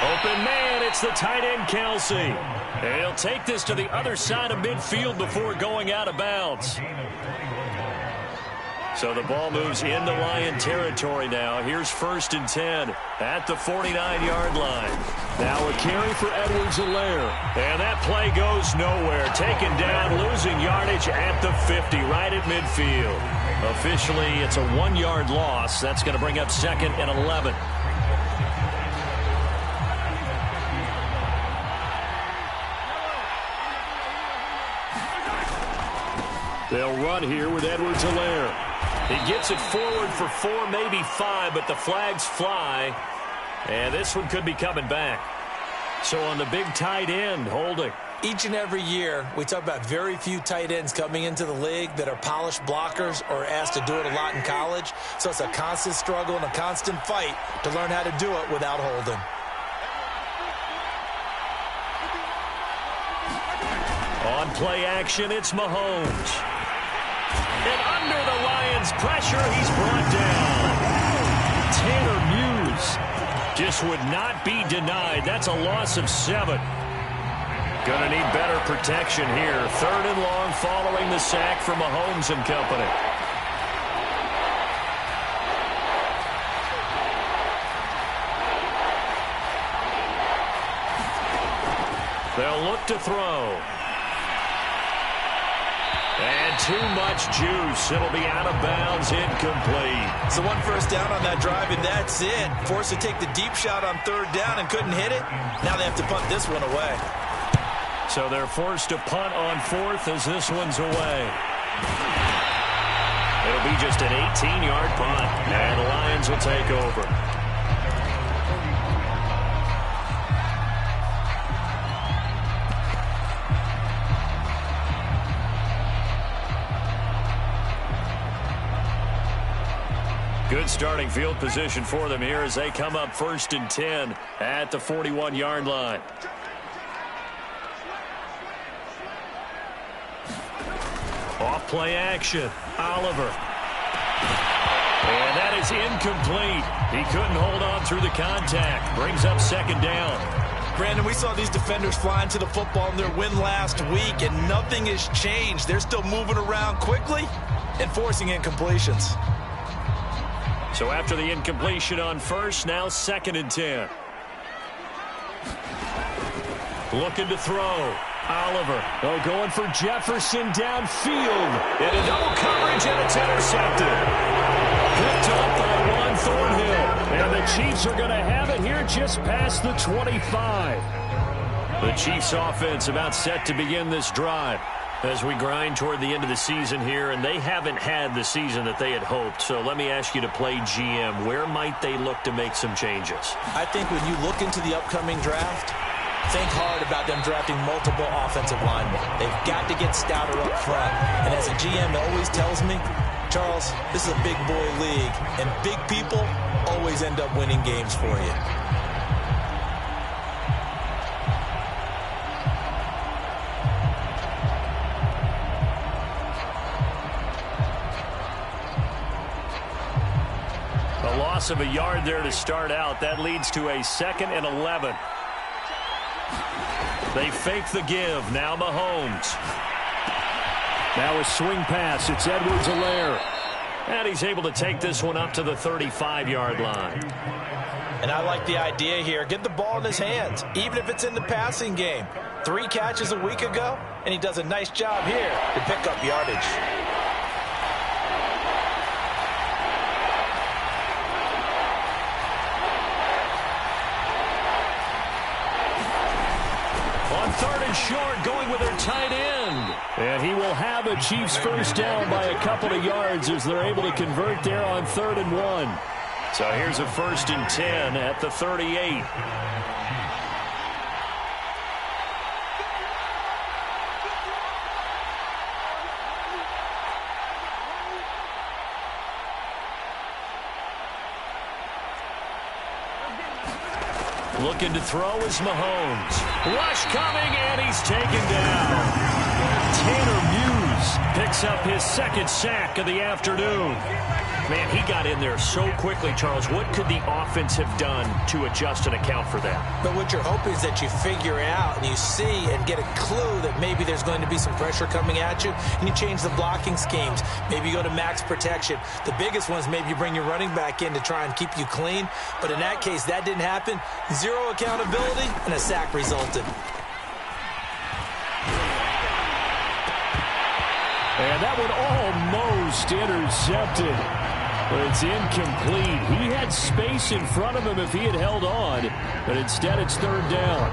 Open man, it's the tight end, Kelsey. And he'll take this to the other side of midfield before going out of bounds. So the ball moves into Lion territory now. Here's 1st and 10 at the 49-yard line. Now a carry for Edwards-Helaire. And that play goes nowhere. Taken down, losing yardage at the 50, right at midfield. Officially, it's a 1-yard loss. That's going to bring up 2nd and 11. They'll run here with Edwards-Helaire. He gets it forward for 4, maybe 5, but the flags fly. And this one could be coming back. So on the big tight end, holding. Each and every year, we talk about very few tight ends coming into the league that are polished blockers or asked to do it a lot in college. So it's a constant struggle and a constant fight to learn how to do it without holding. On play action, it's Mahomes. And under the Lions' pressure, he's brought down. Tanner Muse just would not be denied. That's a loss of 7. Gonna need better protection here. 3rd and long following the sack from Mahomes and company. They'll look to throw. And too much juice. It'll be out of bounds, incomplete. So 1 first down on that drive, and that's it. Forced to take the deep shot on 3rd down and couldn't hit it. Now they have to punt this one away. So they're forced to punt on 4th as this one's away. It'll be just an 18-yard punt, and the Lions will take over. Good starting field position for them here as they come up 1st and 10 at the 41-yard line. Off play action. Oliver. And that is incomplete. He couldn't hold on through the contact. Brings up 2nd down. Brandon, we saw these defenders flying to the football in their win last week, and nothing has changed. They're still moving around quickly and forcing incompletions. So after the incompletion on 1st, now 2nd and 10. Looking to throw. Oliver. Oh, going for Jefferson downfield. And a double coverage, and it's intercepted. Picked up by Juan Thornhill. And the Chiefs are going to have it here just past the 25. The Chiefs offense about set to begin this drive as we grind toward the end of the season here, and they haven't had the season that they had hoped. So let me ask you to play GM. Where might they look to make some changes? I think when you look into the upcoming draft, think hard about them drafting multiple offensive linemen. They've got to get stouter up front. And as a GM always tells me, Charles, this is a big boy league, and big people always end up winning games for you. A loss of a yard there to start out. That leads to a 2nd and 11. They fake the give. Now Mahomes. Now a swing pass. It's Edwards-Helaire. And he's able to take this one up to the 35-yard line. And I like the idea here. Get the ball in his hands, even if it's in the passing game. 3 catches a week ago, and he does a nice job here to pick up yardage. On 3rd and short, going with their tight end. And he will have a Chiefs first down by a couple of yards as they're able to convert there on 3rd and 1. So here's a 1st and 10 at the 38. Looking to throw is Mahomes. Rush coming, and he's taken down. Tanner Muse Mahomes picks up his second sack of the afternoon. Man, he got in there so quickly, Charles. What could the offense have done to adjust and account for that? But what you're hoping is that you figure out and you see and get a clue that maybe there's going to be some pressure coming at you, and you change the blocking schemes. Maybe you go to max protection. The biggest one is maybe you bring your running back in to try and keep you clean. But in that case, that didn't happen. Zero accountability, and a sack resulted. And that one almost intercepted. But it's incomplete. He had space in front of him if he had held on. But instead, it's third down.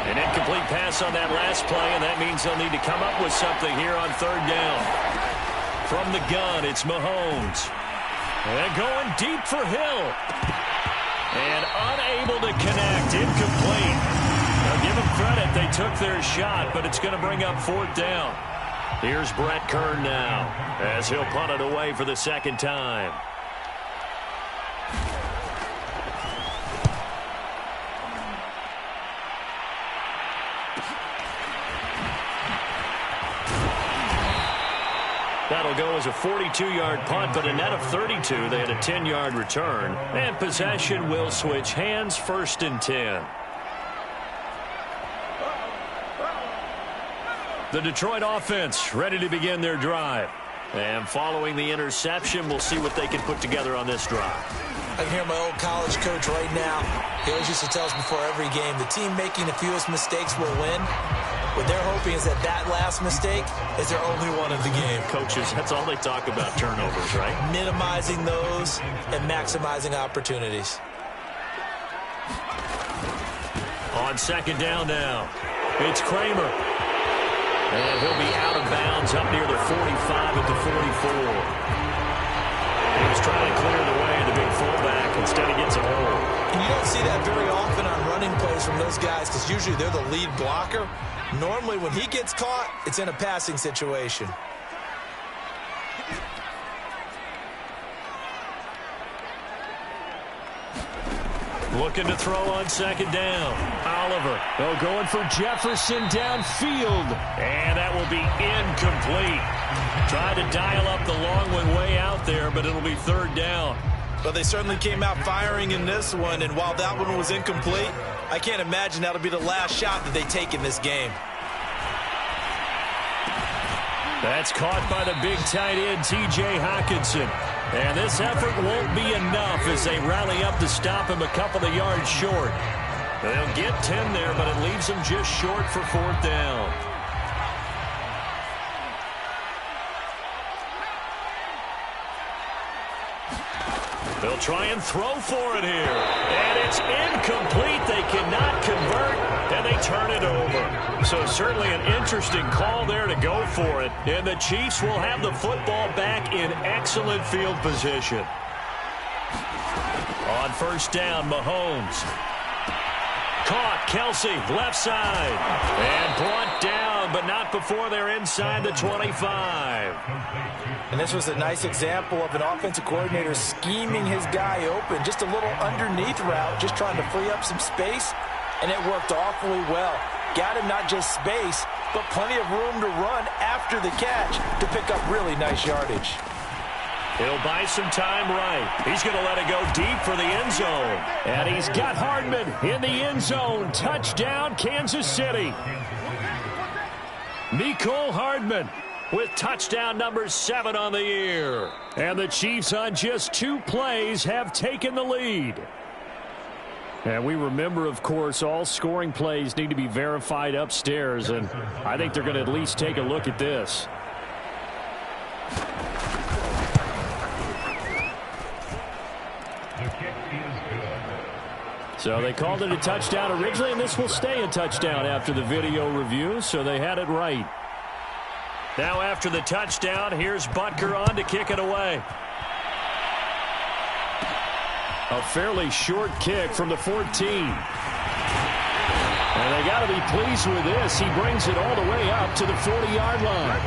An incomplete pass on that last play, and that means they'll need to come up with something here on third down. From the gun, it's Mahomes. And going deep for Hill. And unable to connect. Incomplete. Now give them credit. They took their shot, but it's going to bring up fourth down. Here's Brett Kern now as he'll punt it away for the second time. That'll go as a 42-yard punt, but a net of 32. They had a 10-yard return. And possession will switch hands, first and 10. The Detroit offense ready to begin their drive. And following the interception, we'll see what they can put together on this drive. I can hear my old college coach right now. He always used to tell us before every game, the team making the fewest mistakes will win. What they're hoping is that that last mistake is their only one of the game. Coaches, that's all they talk about, turnovers, right? Minimizing those and maximizing opportunities. On second down now, it's Kramer. And he'll be out of bounds up near the 45 at the 44. He was trying to clear the way, the big fullback. Instead, he gets a hole. And you don't see that very often on running plays from those guys because usually they're the lead blocker. Normally, when he gets caught, it's in a passing situation. Looking to throw on second down. Oliver. Oh, going for Jefferson downfield. And that will be incomplete. Tried to dial up the long one way out there, but it'll be third down. Well, they certainly came out firing in this one, and while that one was incomplete, I can't imagine that'll be the last shot that they take in this game. That's caught by the big tight end, T.J. Hockenson. And this effort won't be enough as they rally up to stop him a couple of yards short. They'll get 10 there, but it leaves them just short for fourth down. They'll try and throw for it here. And it's incomplete. They cannot convert, and they turn it over. So certainly an interesting call there to go for it. And the Chiefs will have the football back in excellent field position. On first down, Mahomes. Caught, Kelsey, left side. And brought down, but not before they're inside the 25. And this was a nice example of an offensive coordinator scheming his guy open. Just a little underneath route, just trying to free up some space. And it worked awfully well. Got him not just space, but plenty of room to run after the catch to pick up really nice yardage. He'll buy some time right. He's going to let it go deep for the end zone. And he's got Hardman in the end zone. Touchdown, Kansas City. Mecole Hardman with touchdown number 7 on the year. And the Chiefs on just 2 plays have taken the lead. And we remember, of course, all scoring plays need to be verified upstairs. And I think they're going to at least take a look at this. So they called it a touchdown originally, and this will stay a touchdown after the video review, so they had it right. Now after the touchdown, here's Butker on to kick it away. A fairly short kick from the 14. And they got to be pleased with this. He brings it all the way up to the 40-yard line.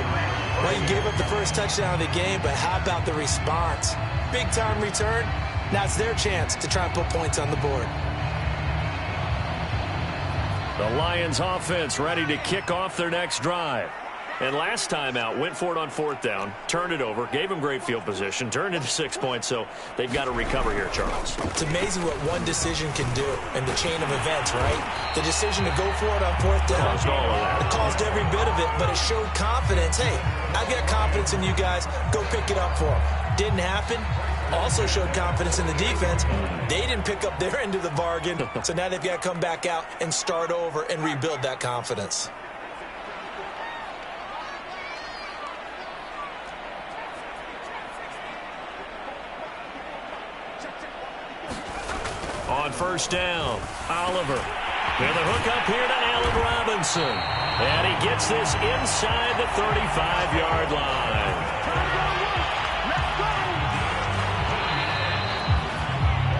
Well, he gave up the first touchdown of the game, but how about the response? Big-time return. Now it's their chance to try and put points on the board. The Lions offense ready to kick off their next drive. And last time out, went for it on 4th down, turned it over, gave him great field position, turned into 6 points, so they've got to recover here, Charles. It's amazing what one decision can do in the chain of events, right? The decision to go for it on 4th down. Caused all of that. It caused every bit of it, but it showed confidence. Hey, I've got confidence in you guys. Go pick it up for them. Didn't happen. Also showed confidence in the defense. They didn't pick up their end of the bargain, so now they've got to come back out and start over and rebuild that confidence. On 1st down, Oliver with a hook up here to Allen Robinson. And he gets this inside the 35-yard line.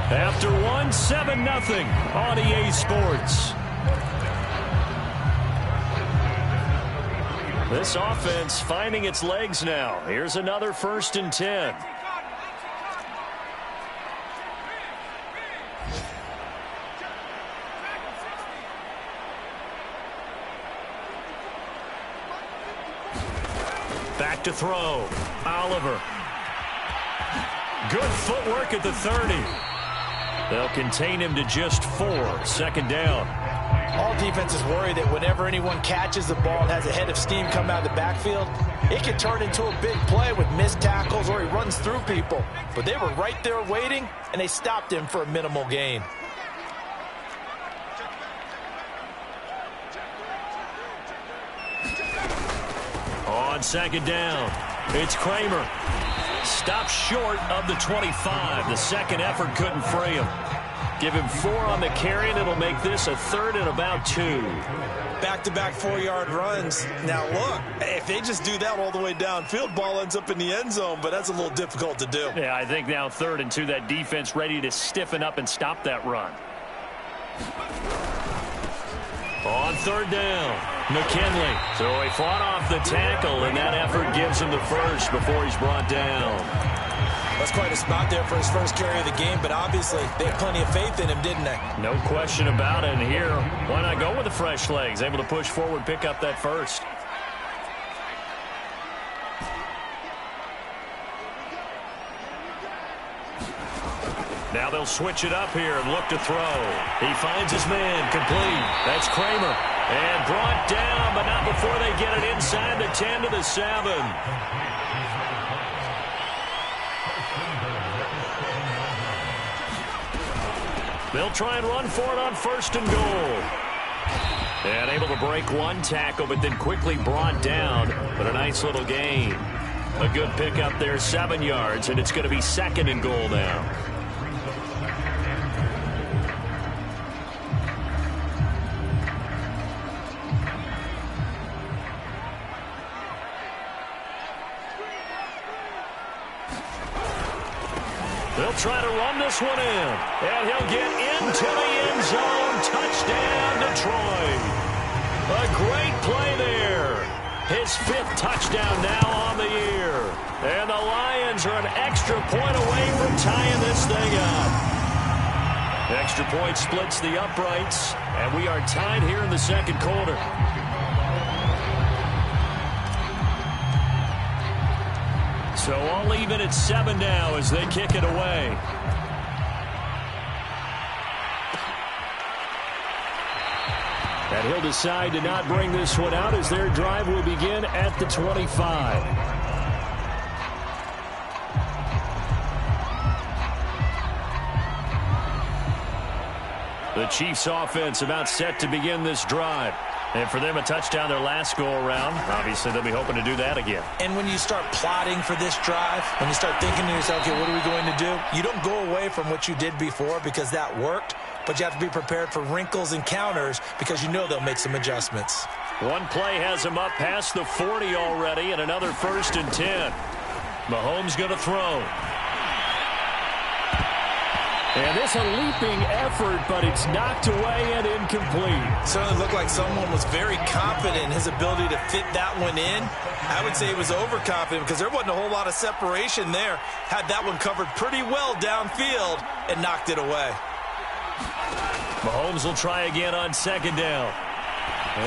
After 7-0 on EA Sports. This offense finding its legs now. Here's another 1st and 10. Back to throw. Oliver. Good footwork at the 30. They'll contain him to just 4. 2nd down. All defenses worry that whenever anyone catches the ball and has a head of steam come out of the backfield, it can turn into a big play with missed tackles or he runs through people. But they were right there waiting, and they stopped him for a minimal gain. On 2nd down, it's Kramer. Stopped short of the 25. The second effort couldn't free him. Give him 4 on the carry, and it'll make this a 3rd and about 2. Back-to-back 4-yard runs. Now, look, if they just do that all the way downfield, ball ends up in the end zone, but that's a little difficult to do. Yeah, I think now 3rd and 2, that defense ready to stiffen up and stop that run. On 3rd down, McKinley. So he fought off the tackle, and that effort gives him the first before he's brought down. That's quite a spot there for his first carry of the game, but obviously they had plenty of faith in him, didn't they? No question about it. And here, why not go with the fresh legs? Able to push forward, pick up that first. Now they'll switch it up here and look to throw. He finds his man, complete. That's Kramer. And brought down, but not before they get it inside the 10 to the 7. They'll try and run for it on 1st and goal. And able to break one tackle, but then quickly brought down. But a nice little gain. A good pickup there, 7 yards, and it's going to be 2nd and goal now. They'll try to run this one in. And he'll get into the end zone. Touchdown, Detroit. A great play there. His 5th touchdown now on the year. And the Lions are an extra point away from tying this thing up. Extra point splits the uprights. And we are tied here in the 2nd quarter. So all even at 7 now as they kick it away. And he'll decide to not bring this one out as their drive will begin at the 25. The Chiefs offense about set to begin this drive. And for them, a touchdown their last go-around. Obviously, they'll be hoping to do that again. And when you start plotting for this drive, when you start thinking to yourself, okay, what are we going to do? You don't go away from what you did before because that worked, but you have to be prepared for wrinkles and counters because you know they'll make some adjustments. One play has him up past the 40 already, and another 1st and 10. Mahomes going to throw. And this a leaping effort, but it's knocked away and incomplete. Certainly looked like someone was very confident in his ability to fit that one in. I would say he was overconfident because there wasn't a whole lot of separation there. Had that one covered pretty well downfield and knocked it away. Mahomes will try again on 2nd down.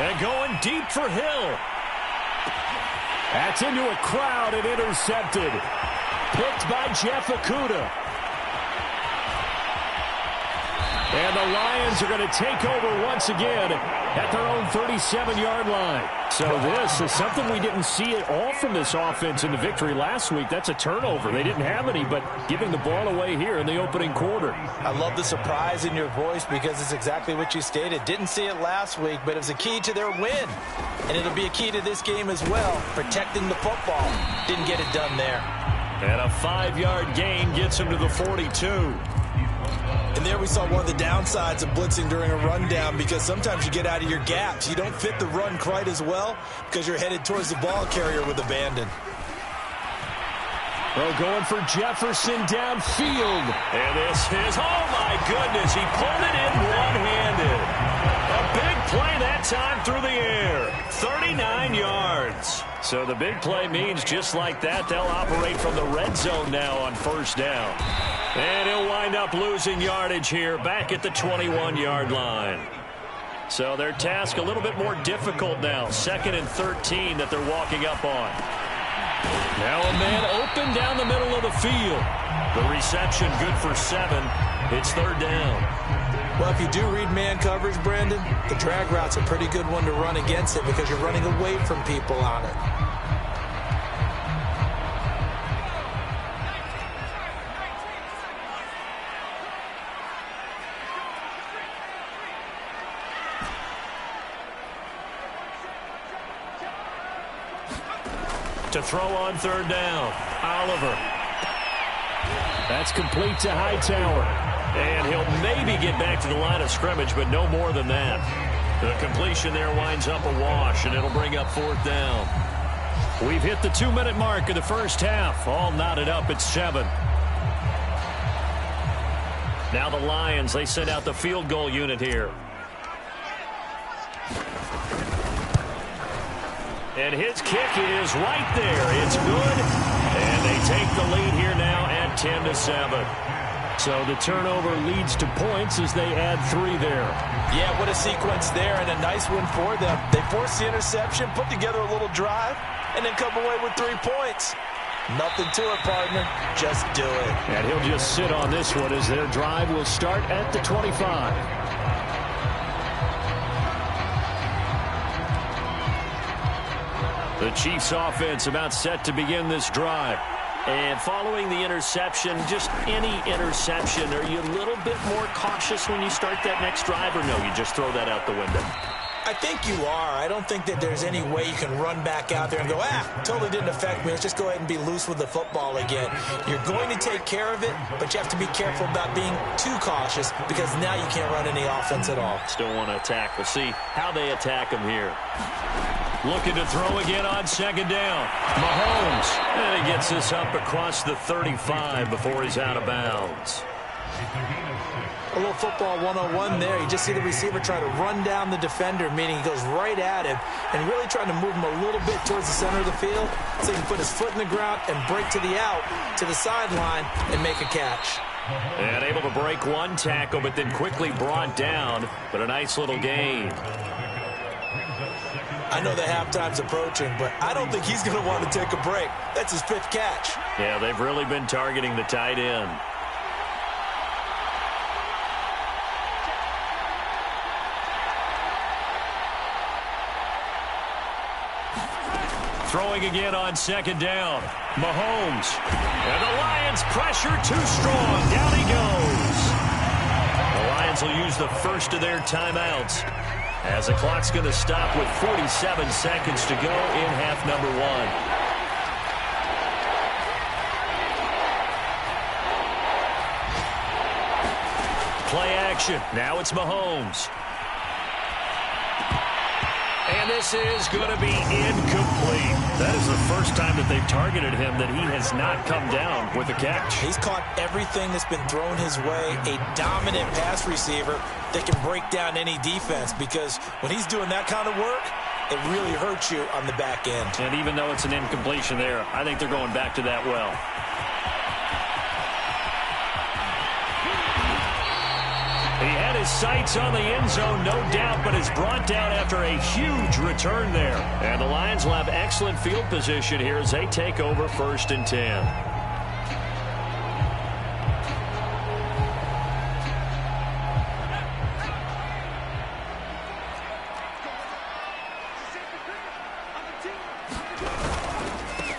And going deep for Hill. That's into a crowd and intercepted. Picked by Jeff Okudah. And the Lions are going to take over once again at their own 37-yard line. So this is something we didn't see at all from this offense in the victory last week. That's a turnover. They didn't have any, but giving the ball away here in the opening quarter. I love the surprise in your voice because it's exactly what you stated. Didn't see it last week, but it was a key to their win. And it'll be a key to this game as well, protecting the football. Didn't get it done there. And a 5-yard gain gets him to the 42. And there we saw one of the downsides of blitzing during a rundown because sometimes you get out of your gaps. You don't fit the run quite as well because you're headed towards the ball carrier with abandon. Oh, going for Jefferson downfield. And this is, oh my goodness, he pulled it in one-handed. A big play that time through the air. 39 yards. So the big play means just like that, they'll operate from the red zone now on first down. And he'll wind up losing yardage here back at the 21-yard line. So their task a little bit more difficult now. 2nd and 13 that they're walking up on. Now a man open down the middle of the field. The reception good for 7. It's 3rd down. Well, if you do read man coverage, Brandon, the drag route's a pretty good one to run against it because you're running away from people on it. To throw on 3rd down, Oliver. That's complete to Hightower. And he'll maybe get back to the line of scrimmage, but no more than that. The completion there winds up a wash, and it'll bring up 4th down. We've hit the 2-minute mark of the first half. All knotted up at 7. Now the Lions, they send out the field goal unit here. And his kick is right there. It's good. And they take the lead here now at 10-7. So the turnover leads to points as they add 3 there. Yeah, what a sequence there and a nice one for them. They forced the interception, put together a little drive, and then come away with 3 points. Nothing to it, partner. Just do it. And he'll just sit on this one as their drive will start at the 25. The Chiefs offense about set to begin this drive. And following the interception, just any interception, are you a little bit more cautious when you start that next drive, or no, you just throw that out the window? I think you are. I don't think that there's any way you can run back out there and go, totally didn't affect me. Let's just go ahead and be loose with the football again. You're going to take care of it, but you have to be careful about being too cautious because now you can't run any offense at all. Still want to attack. We'll see how they attack him here. Looking to throw again on 2nd down. Mahomes. And he gets this up across the 35 before he's out of bounds. A little football 101 there. You just see the receiver try to run down the defender, meaning he goes right at him and really trying to move him a little bit towards the center of the field so he can put his foot in the ground and break to the out, to the sideline, and make a catch. And able to break one tackle, but then quickly brought down. But a nice little gain. I know the halftime's approaching, but I don't think he's going to want to take a break. That's his 5th catch. Yeah, they've really been targeting the tight end. Throwing again on 2nd down. Mahomes. And the Lions pressure too strong. Down he goes. The Lions will use the first of their timeouts as the clock's going to stop with 47 seconds to go in half number 1. Play action. Now it's Mahomes. And this is going to be incomplete. That is the first time that they've targeted him that he has not come down with a catch. He's caught everything that's been thrown his way. A dominant pass receiver that can break down any defense because when he's doing that kind of work, it really hurts you on the back end. And even though it's an incompletion there, I think they're going back to that well. He had his sights on the end zone, no doubt, but is brought down after a huge return there. And the Lions will have excellent field position here as they take over 1st and 10.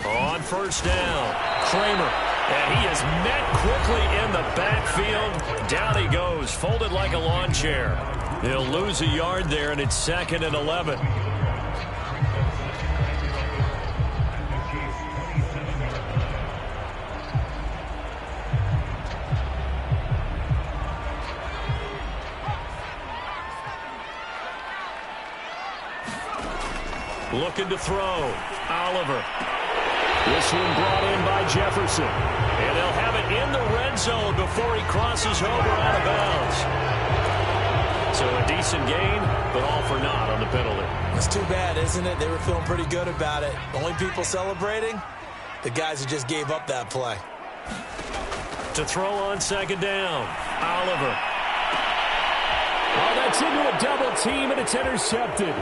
On 1st down, Kramer, and he is met quickly in the backfield. Down he goes, folded like a lawn chair. He'll lose a yard there, and it's 2nd and 11. Looking to throw, Oliver. This one brought in by Jefferson. And they'll have it in the red zone before he crosses over out of bounds. So a decent gain, but all for naught on the penalty. It's too bad, isn't it? They were feeling pretty good about it. Only people celebrating, the guys who just gave up that play. To throw on 2nd down, Oliver. Oh, that's into a double team, and it's intercepted.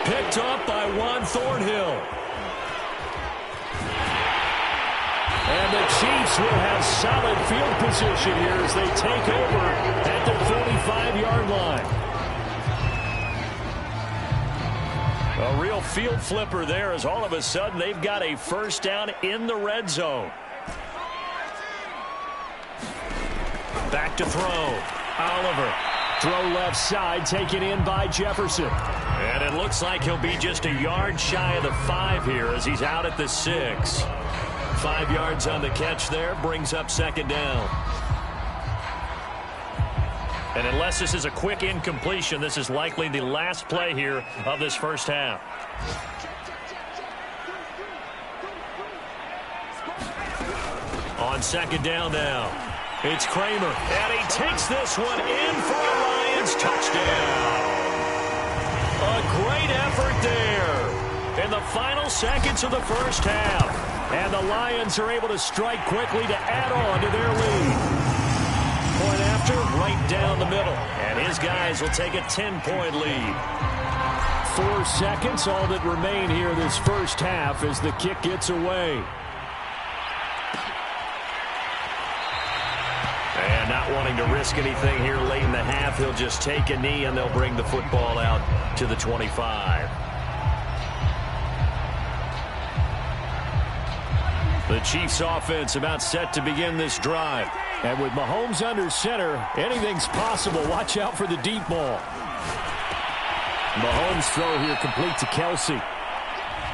Picked off by Juan Thornhill. And the Chiefs will have solid field position here as they take over at the 45-yard line. A real field flipper there as all of a sudden they've got a 1st down in the red zone. Back to throw. Oliver. Throw left side, taken in by Jefferson. And it looks like he'll be just a yard shy of the 5 here as he's out at the 6. 5 yards on the catch there, brings up 2nd down. And unless this is a quick incompletion, this is likely the last play here of this 1st half. On 2nd down now, it's Kramer, and he takes this one in for a Lions touchdown. A great effort there in the final seconds of the 1st half. And the Lions are able to strike quickly to add on to their lead. Point after, right down the middle. And his guys will take a 10-point lead. 4 seconds, all that remain here this 1st half as the kick gets away. And not wanting to risk anything here late in the half, he'll just take a knee and they'll bring the football out to the 25. The Chiefs offense about set to begin this drive. And with Mahomes under center, anything's possible. Watch out for the deep ball. Mahomes' throw here complete to Kelsey.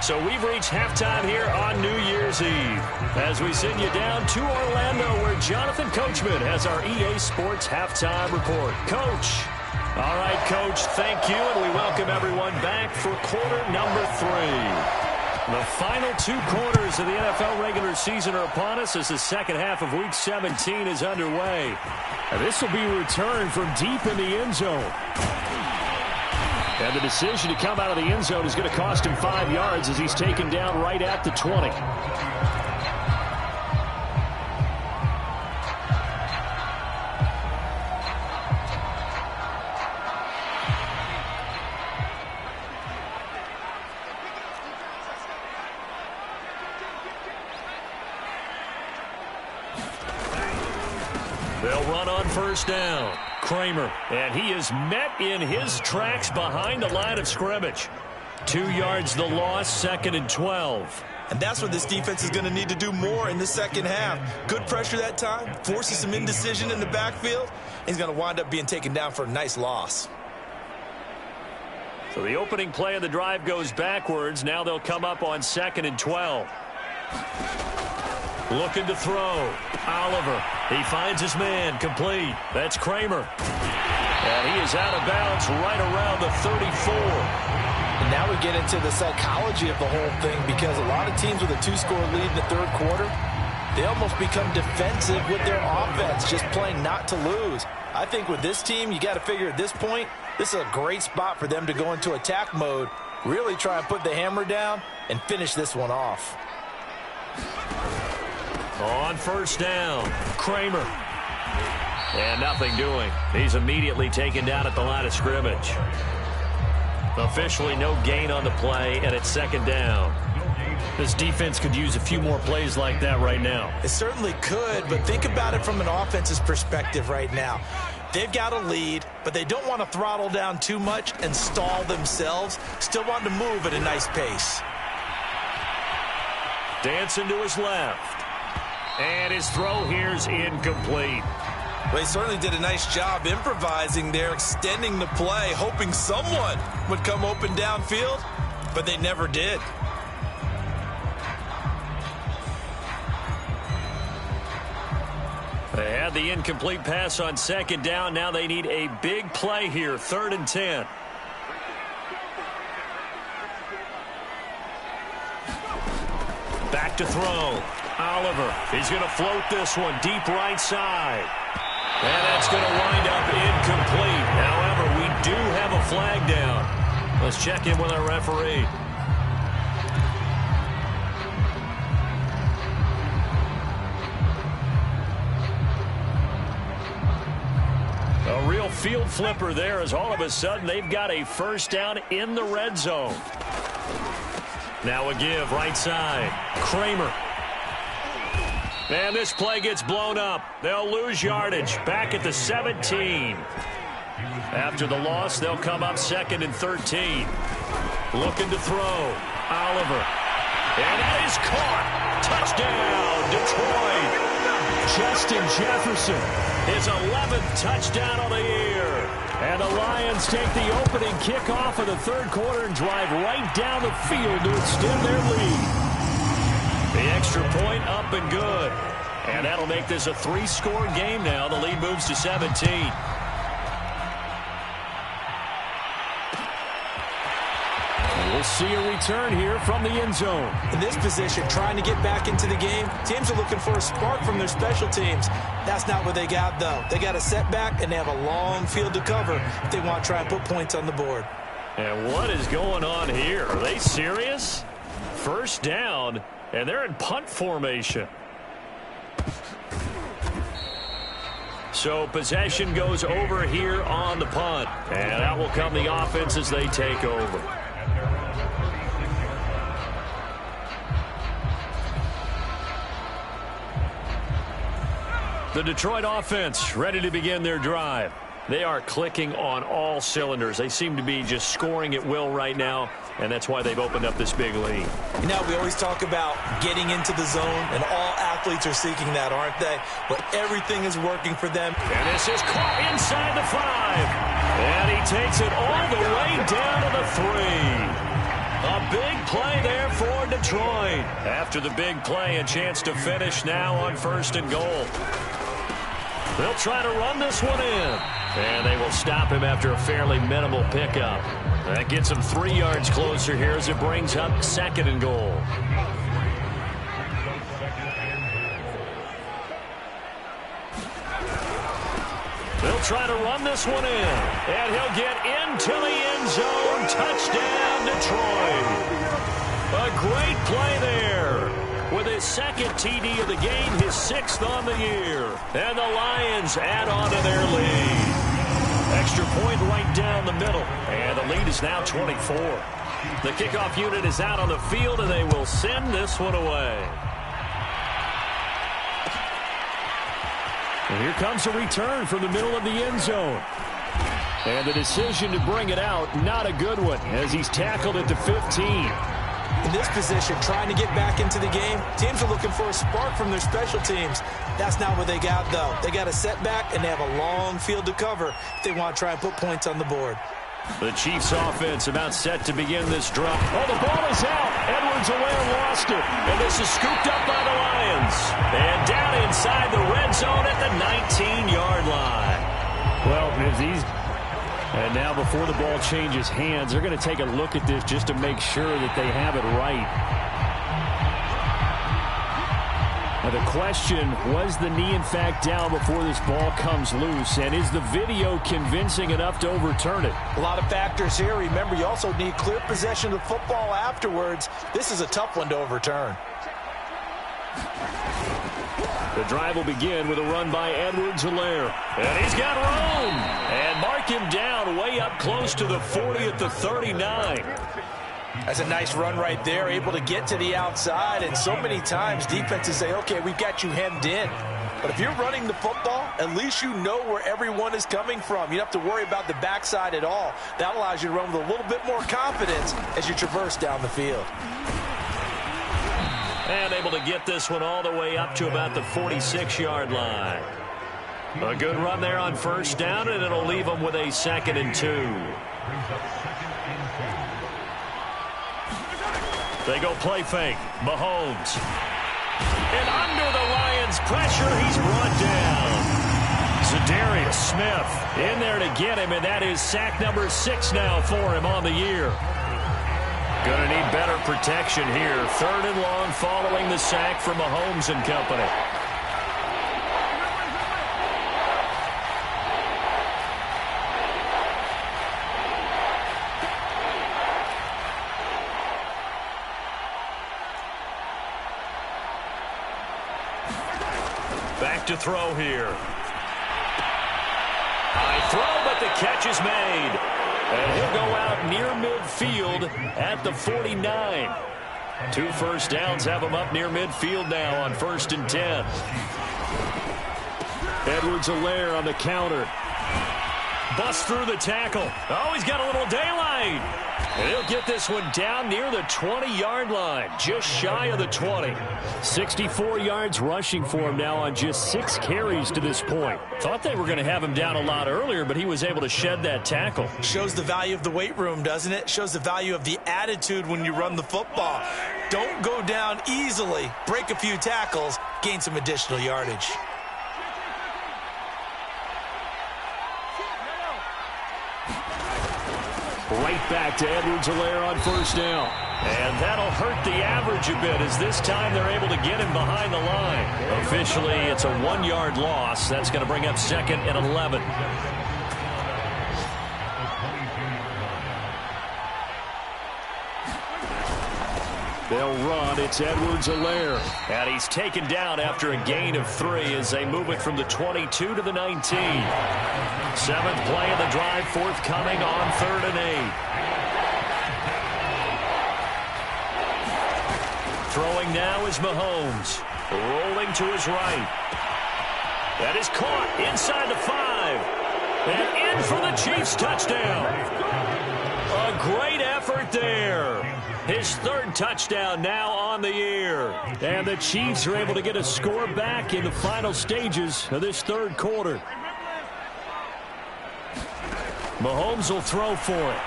So we've reached halftime here on New Year's Eve as we send you down to Orlando where Jonathan Coachman has our EA Sports halftime report. Coach. All right, Coach, thank you, and we welcome everyone back for quarter number 3. The final 2 quarters of the NFL regular season are upon us as the 2nd half of Week 17 is underway. And this will be returned from deep in the end zone. And the decision to come out of the end zone is going to cost him 5 yards as he's taken down right at the 20. They'll run on 1st down. Kramer, and he is met in his tracks behind the line of scrimmage. 2 yards the loss, 2nd and 12. And that's what this defense is going to need to do more in the 2nd half. Good pressure that time, forces some indecision in the backfield. He's going to wind up being taken down for a nice loss. So the opening play of the drive goes backwards. Now they'll come up on 2nd and 12. Looking to throw. Oliver. He finds his man. Complete. That's Kramer. And he is out of bounds right around the 34. And now we get into the psychology of the whole thing because a lot of teams with a 2-score lead in the 3rd quarter, they almost become defensive with their offense, just playing not to lose. I think with this team, you got to figure at this point, this is a great spot for them to go into attack mode, really try and put the hammer down and finish this one off. On 1st down, Kramer. And nothing doing. He's immediately taken down at the line of scrimmage. Officially no gain on the play, and it's second down. This defense could use a few more plays like that right now. It certainly could, but think about it from an offense's perspective right now. They've got a lead, but they don't want to throttle down too much and stall themselves. Still want to move at a nice pace. Dancing to his left. And his throw here's incomplete. Well, he certainly did a nice job improvising there, extending the play, hoping someone would come open downfield, but they never did. They had the incomplete pass on second down. Now they need a big play here, 3rd and 10. Back to throw. Oliver, he's going to float this one deep right side. And that's going to wind up incomplete. However, we do have a flag down. Let's check in with our referee. A real field flipper there, as all of a sudden they've got a first down in the red zone. Now a give right side. Kramer. And this play gets blown up. They'll lose yardage back at the 17. After the loss, they'll come up 2nd and 13. Looking to throw. Oliver. And that is caught. Touchdown, Detroit. Justin Jefferson, his 11th touchdown of the year. And the Lions take the opening kickoff of the 3rd quarter and drive right down the field to extend their lead. The extra point up and good. And that'll make this a 3-score game now. The lead moves to 17. We'll see a return here from the end zone. In this position, trying to get back into the game, teams are looking for a spark from their special teams. That's not what they got, though. They got a setback, and they have a long field to cover if they want to try and put points on the board. And what is going on here? Are they serious? First down, and they're in punt formation. So possession goes over here on the punt. And that will come the offense as they take over. The Detroit offense ready to begin their drive. They are clicking on all cylinders. They seem to be just scoring at will right now, and that's why they've opened up this big lead. You know, we always talk about getting into the zone, and all athletes are seeking that, aren't they? But everything is working for them. And this is caught inside the 5. And he takes it all the way down to the 3. A big play there for Detroit. After the big play, a chance to finish now on 1st and goal. They'll try to run this one in. And they will stop him after a fairly minimal pickup. That gets him 3 yards closer here as it brings up 2nd and goal. They'll try to run this one in. And he'll get into the end zone. Touchdown, Detroit. A great play there. With his 2nd TD of the game, his 6th on the year. And the Lions add on to their lead. Extra point right down the middle. And the lead is now 24. The kickoff unit is out on the field, and they will send this one away. And here comes a return from the middle of the end zone. And the decision to bring it out, not a good one, as he's tackled at the 15. In this position, trying to get back into the game, teams are looking for a spark from their special teams. That's not what they got, though. They got a setback, and they have a long field to cover if they want to try and put points on the board. The Chiefs offense about set to begin this drive. Oh, the ball is out. Edwards-Helaire lost it. And this is scooped up by the Lions. And down inside the red zone at the 19-yard line. Well, if these... And now before the ball changes hands, they're going to take a look at this just to make sure that they have it right. Now the question, was the knee in fact down before this ball comes loose? And is the video convincing enough to overturn it? A lot of factors here. Remember, you also need clear possession of the football afterwards. This is a tough one to overturn. The drive will begin with a run by Edwards-Helaire. And he's got room. And mark him down way up close to the 40 at the 39. That's a nice run right there, able to get to the outside. And so many times defenses say, okay, we've got you hemmed in. But if you're running the football, at least you know where everyone is coming from. You don't have to worry about the backside at all. That allows you to run with a little bit more confidence as you traverse down the field. And able to get this one all the way up to about the 46-yard line. A good run there on first down, and it'll leave them with a 2nd and 2. They go play fake. Mahomes. And under the Lions' pressure, he's brought down. Za'Darius Smith in there to get him, and that is sack number 6 now for him on the year. Going to need better protection here. 3rd and long following the sack from Mahomes and company. Back to throw here. High throw, but the catch is made. And he'll go out near midfield at the 49. 2 first downs have him up near midfield now on 1st and 10. Edwards-Helaire on the counter. Busts through the tackle. Oh, he's got a little daylight. And he'll get this one down near the 20-yard line, just shy of the 20. 64 yards rushing for him now on just 6 carries to this point. Thought they were going to have him down a lot earlier, but he was able to shed that tackle. Shows the value of the weight room, doesn't it? Shows the value of the attitude when you run the football. Don't go down easily. Break a few tackles, gain some additional yardage. Right back to Edwards-Helaire on first down. And that'll hurt the average a bit as this time they're able to get him behind the line. Officially, it's a 1-yard loss. That's going to bring up 2nd and 11. They'll run. It's Edwards-Helaire. And he's taken down after a gain of 3 as they move it from the 22 to the 19. 7th play of the drive forthcoming on 3rd and 8. Throwing now is Mahomes. Rolling to his right. That is caught inside the 5. And in for the Chiefs touchdown. A great effort there. His 3rd touchdown now on the year. And the Chiefs are able to get a score back in the final stages of this 3rd quarter. Mahomes will throw for it.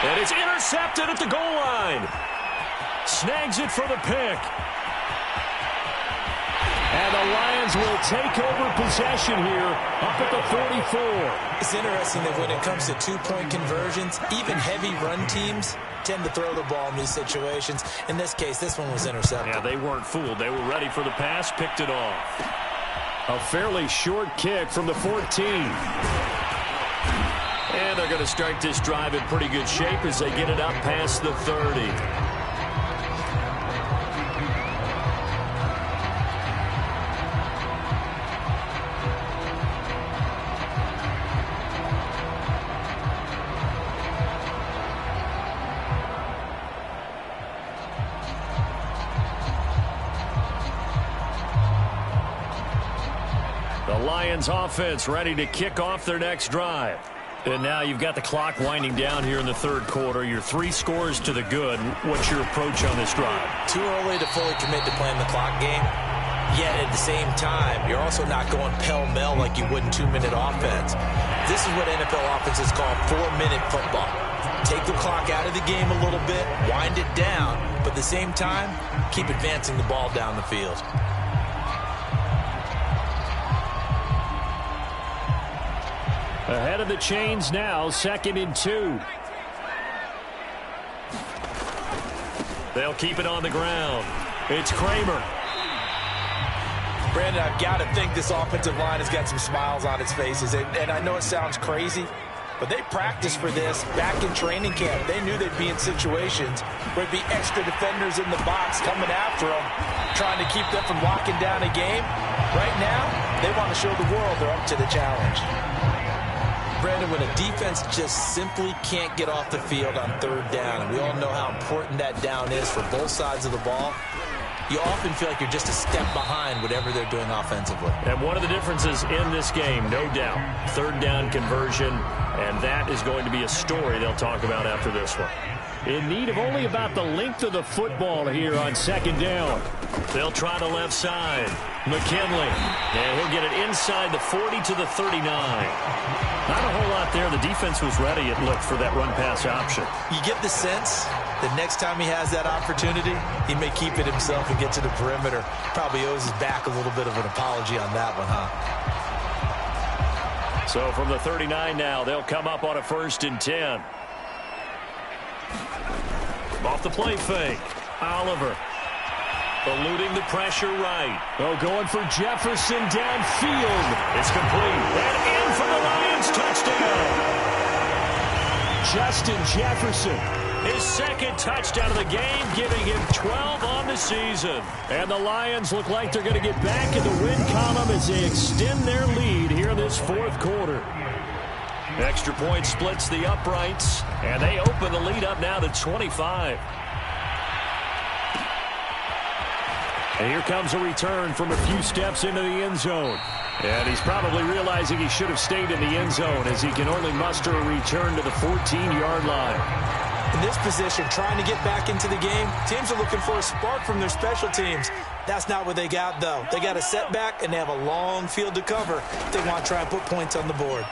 And it's intercepted at the goal line. Snags it for the pick. And the Lions will take over possession here up at the 44. It's interesting that when it comes to 2-point conversions, even heavy run teams tend to throw the ball in these situations. In this case, this one was intercepted. Yeah, they weren't fooled. They were ready for the pass, picked it off. A fairly short kick from the 14. And they're going to start this drive in pretty good shape as they get it up past the 30. The Lions offense ready to kick off their next drive. And now you've got the clock winding down here in the 3rd quarter. Your 3 scores to the good. What's your approach on this drive? Too early to fully commit to playing the clock game. Yet at the same time, you're also not going pell-mell like you would in 2-minute offense. This is what NFL offenses call 4-minute football. Take the clock out of the game a little bit, wind it down, but at the same time, keep advancing the ball down the field. Ahead of the chains now, 2nd and 2. They'll keep it on the ground. It's Kramer. Brandon, I've got to think this offensive line has got some smiles on its faces. And I know it sounds crazy, but they practiced for this back in training camp. They knew they'd be in situations where there'd be extra defenders in the box coming after them. trying to keep them from locking down a game. Right now, they want to show the world they're up to the challenge. Brandon, when a defense just simply can't get off the field on third down, and we all know how important that down is for both sides of the ball, you often feel like you're just a step behind whatever they're doing offensively. And one of the differences in this game, no doubt, third down conversion, and that is going to be a story they'll talk about after this one. In need of only about the length of the football here on second down. They'll try the left side. McKinley, and he'll get it inside the 40 to the 39. Not a whole lot there. The defense was ready, it looked, for that run-pass option. You get the sense that next time he has that opportunity, he may keep it himself and get to the perimeter. Probably owes his back a little bit of an apology on that one, huh? So from the 39 now, they'll come up on a 1st and 10. Off the play fake. Oliver eluding the pressure right. Oh, going for Jefferson downfield. It's complete. And in for the Lions touchdown. Justin Jefferson, his second touchdown of the game, giving him 12 on the season. And the Lions look like they're going to get back in the win column as they extend their lead here in this fourth quarter. Extra point splits the uprights, and they open the lead up now to 25. And here comes a return from a few steps into the end zone. And he's probably realizing he should have stayed in the end zone as he can only muster a return to the 14-yard line. In this position, trying to get back into the game, teams are looking for a spark from their special teams. That's not what they got, though. They got a setback, and they have a long field to cover if they want to try and put points on the board.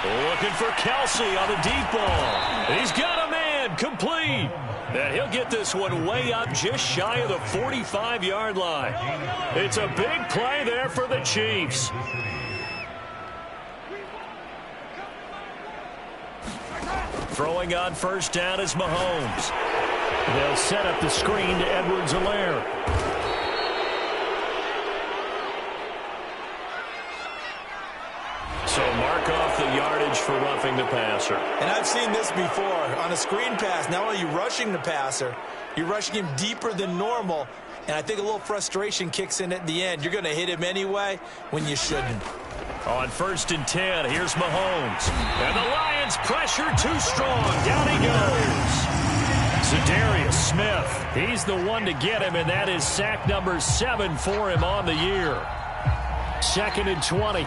Looking for Kelsey on the deep ball. He's got a man, complete. And he'll get this one way up just shy of the 45-yard line. It's a big play there for the Chiefs. Throwing on first down is Mahomes. They'll set up the screen to Edwards-Helaire. So mark off the yardage for roughing the passer. And I've seen this before. On a screen pass, not only are you rushing the passer, you're rushing him deeper than normal. And I think a little frustration kicks in at the end. You're going to hit him anyway when you shouldn't. On 1st and 10, here's Mahomes. And the Lions pressure too strong. Down he goes. Za'Darius Smith, he's the one to get him, and that is sack number 7 for him on the year. 2nd and 20.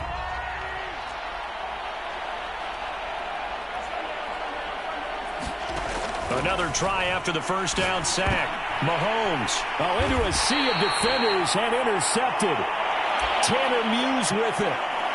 Another try after the first down sack. Mahomes into a sea of defenders and intercepted. Tanner Muse with it.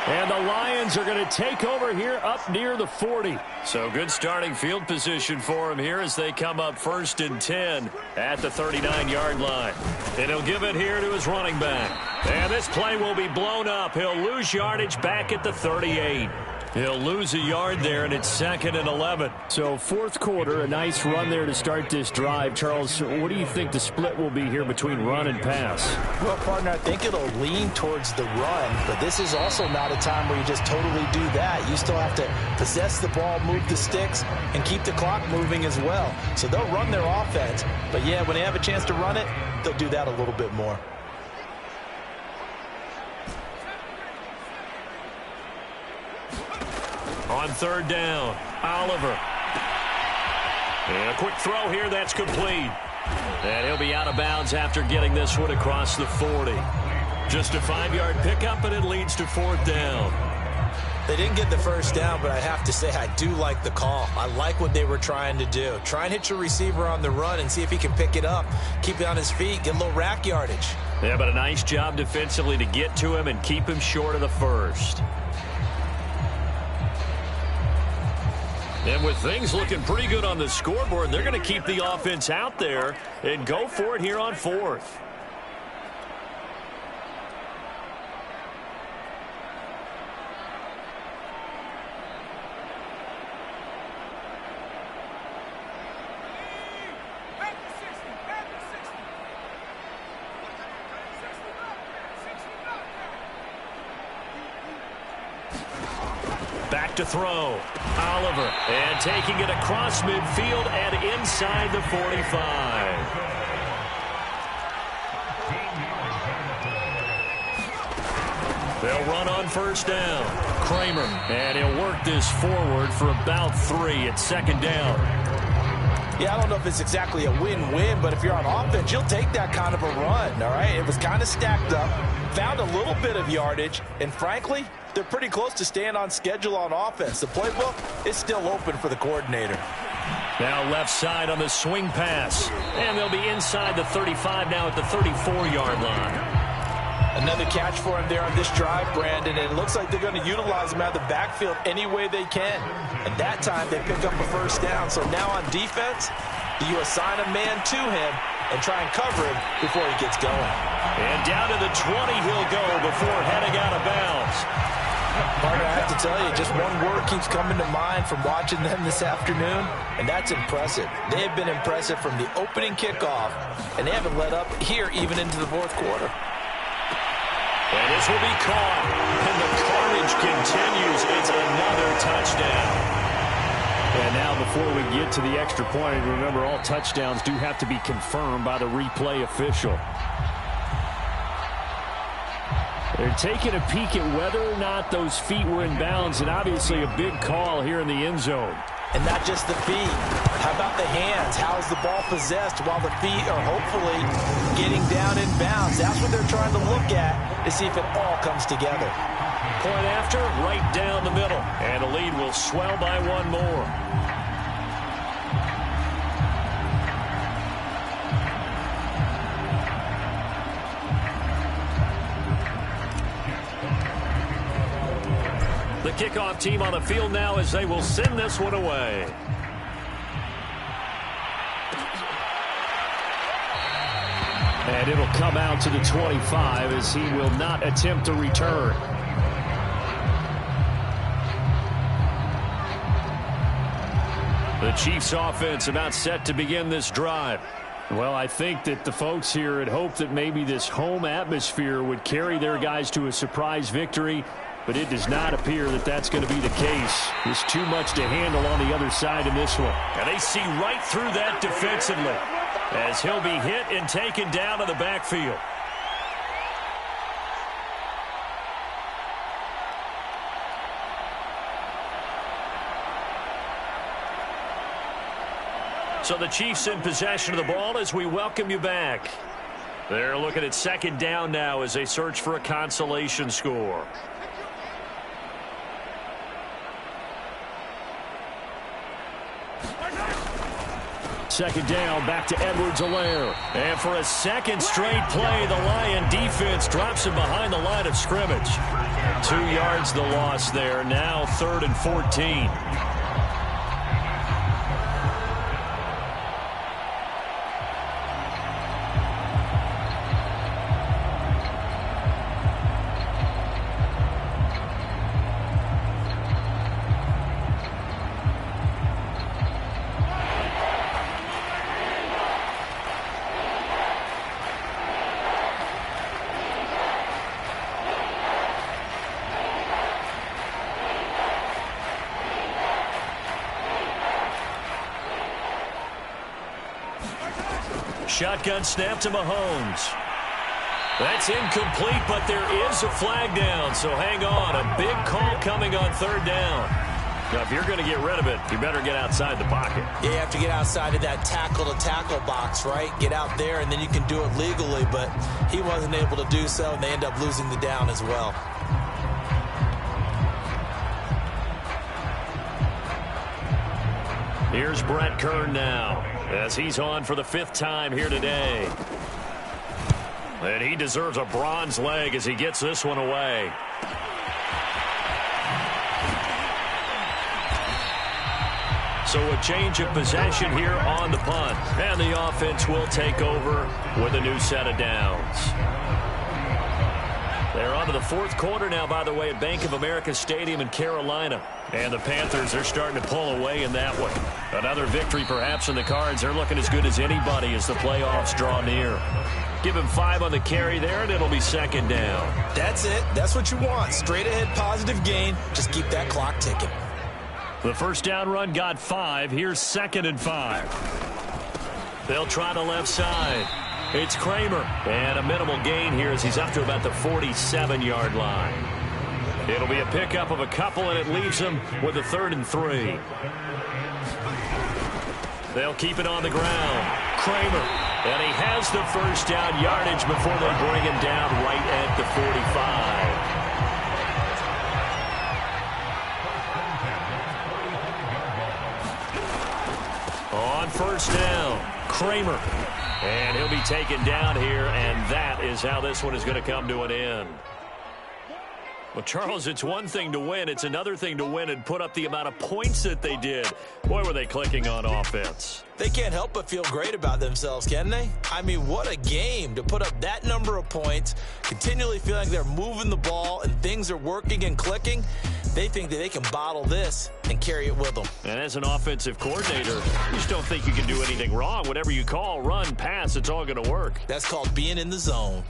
And the Lions are going to take over here up near the 40. So good starting field position for him here as they come up 1st and 10 at the 39-yard line. And he'll give it here to his running back. And this play will be blown up. He'll lose yardage back at the 38. He'll lose a yard there, and it's 2nd and 11. So fourth quarter, a nice run there to start this drive. Charles, what do you think the split will be here between run and pass? Well, partner, I think it'll lean towards the run, but this is also not a time where you just totally do that. You still have to possess the ball, move the sticks, and keep the clock moving as well. So they'll run their offense, but yeah, when they have a chance to run it, they'll do that a little bit more. On 3rd down, Oliver. And a quick throw here, that's complete. And he'll be out of bounds after getting this one across the 40. Just a 5-yard pickup, and it leads to 4th down. They didn't get the first down, but I have to say I do like the call. I like what they were trying to do. Try and hit your receiver on the run and see if he can pick it up. Keep it on his feet, get a little rack yardage. Yeah, but a nice job defensively to get to him and keep him short of the first. And with things looking pretty good on the scoreboard, they're going to keep the offense out there and go for it here on 4th. Back to throw. Oliver. And taking it across midfield and inside the 45. They'll run on first down. Kramer, and he'll work this forward for about 3 at second down. Yeah, I don't know if it's exactly a win-win, but if you're on offense, you'll take that kind of a run, all right? It was kind of stacked up, found a little bit of yardage, and frankly, they're pretty close to staying on schedule on offense. The playbook is still open for the coordinator. Now left side on the swing pass, and they'll be inside the 35 now at the 34-yard line. Another catch for him there on this drive, Brandon, and it looks like they're going to utilize him out of the backfield any way they can. And that time, they pick up a first down. So now on defense, do you assign a man to him and try and cover him before he gets going? And down to the 20 he'll go before heading out of bounds. Partner, I have to tell you, just one word keeps coming to mind from watching them this afternoon, and that's impressive. They have been impressive from the opening kickoff, and they haven't let up here even into the fourth quarter. And this will be caught, and the carnage continues. It's another touchdown. And now before we get to the extra point, remember all touchdowns do have to be confirmed by the replay official. They're taking a peek at whether or not those feet were in bounds, and obviously a big call here in the end zone. And not just the feet. How about the hands? How is the ball possessed while the feet are hopefully getting down in bounds? That's what they're trying to look at to see if it all comes together. Point after, right down the middle. And the lead will swell by one more. The kickoff team on the field now as they will send this one away. And it'll come out to the 25 as he will not attempt to return. The Chiefs offense about set to begin this drive. Well, I think that the folks here had hoped that maybe this home atmosphere would carry their guys to a surprise victory. But it does not appear that that's going to be the case. There's too much to handle on the other side in this one. And they see right through that defensively as he'll be hit and taken down to the backfield. So the Chiefs in possession of the ball as we welcome you back. They're looking at second down now as they search for a consolation score. Second down, back to Edwards-Helaire. And for a second straight play, the Lion defense drops him behind the line of scrimmage. 2 yards the loss there. Now 3rd and 14. Shotgun snap to Mahomes. That's incomplete, but there is a flag down, so hang on. A big call coming on 3rd down. Now, if you're going to get rid of it, you better get outside the pocket. Yeah, you have to get outside of that tackle-to-tackle box, right? Get out there, and then you can do it legally, but he wasn't able to do so, and they end up losing the down as well. Here's Brett Kern now as he's on for the 5th time here today. And he deserves a bronze leg as he gets this one away. So a change of possession here on the punt. And the offense will take over with a new set of downs. They're on to the 4th quarter now, by the way, at Bank of America Stadium in Carolina. And the Panthers are starting to pull away in that one. Another victory perhaps in the cards. They're looking as good as anybody as the playoffs draw near. Give him 5 on the carry there, and it'll be 2nd down. That's it. That's what you want. Straight ahead positive gain. Just keep that clock ticking. The first down run got 5. Here's 2nd and 5. They'll try the left side. It's Kramer. And a minimal gain here as he's up to about the 47-yard line. It'll be a pickup of a couple, and it leaves them with a 3rd and 3. They'll keep it on the ground. Kramer, and he has the first down yardage before they bring him down right at the 45. On first down, Kramer. And he'll be taken down here, and that is how this one is going to come to an end. Well, Charles, it's one thing to win. It's another thing to win and put up the amount of points that they did. Boy, were they clicking on offense. They can't help but feel great about themselves, can they? I mean, what a game to put up that number of points, continually feeling they're moving the ball and things are working and clicking. They think that they can bottle this and carry it with them. And as an offensive coordinator, you just don't think you can do anything wrong. Whatever you call, run, pass, it's all going to work. That's called being in the zone.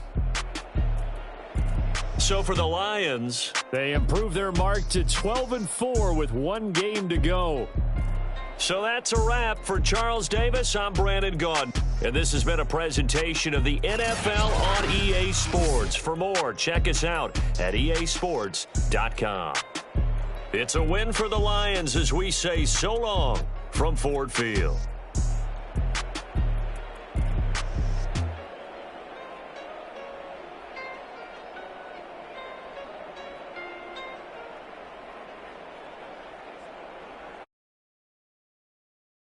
So for the Lions, they improve their mark to 12-4 with one game to go. So that's a wrap. For Charles Davis, I'm Brandon Gaudin. And this has been a presentation of the NFL on EA Sports. For more, check us out at easports.com. It's a win for the Lions as we say so long from Ford Field.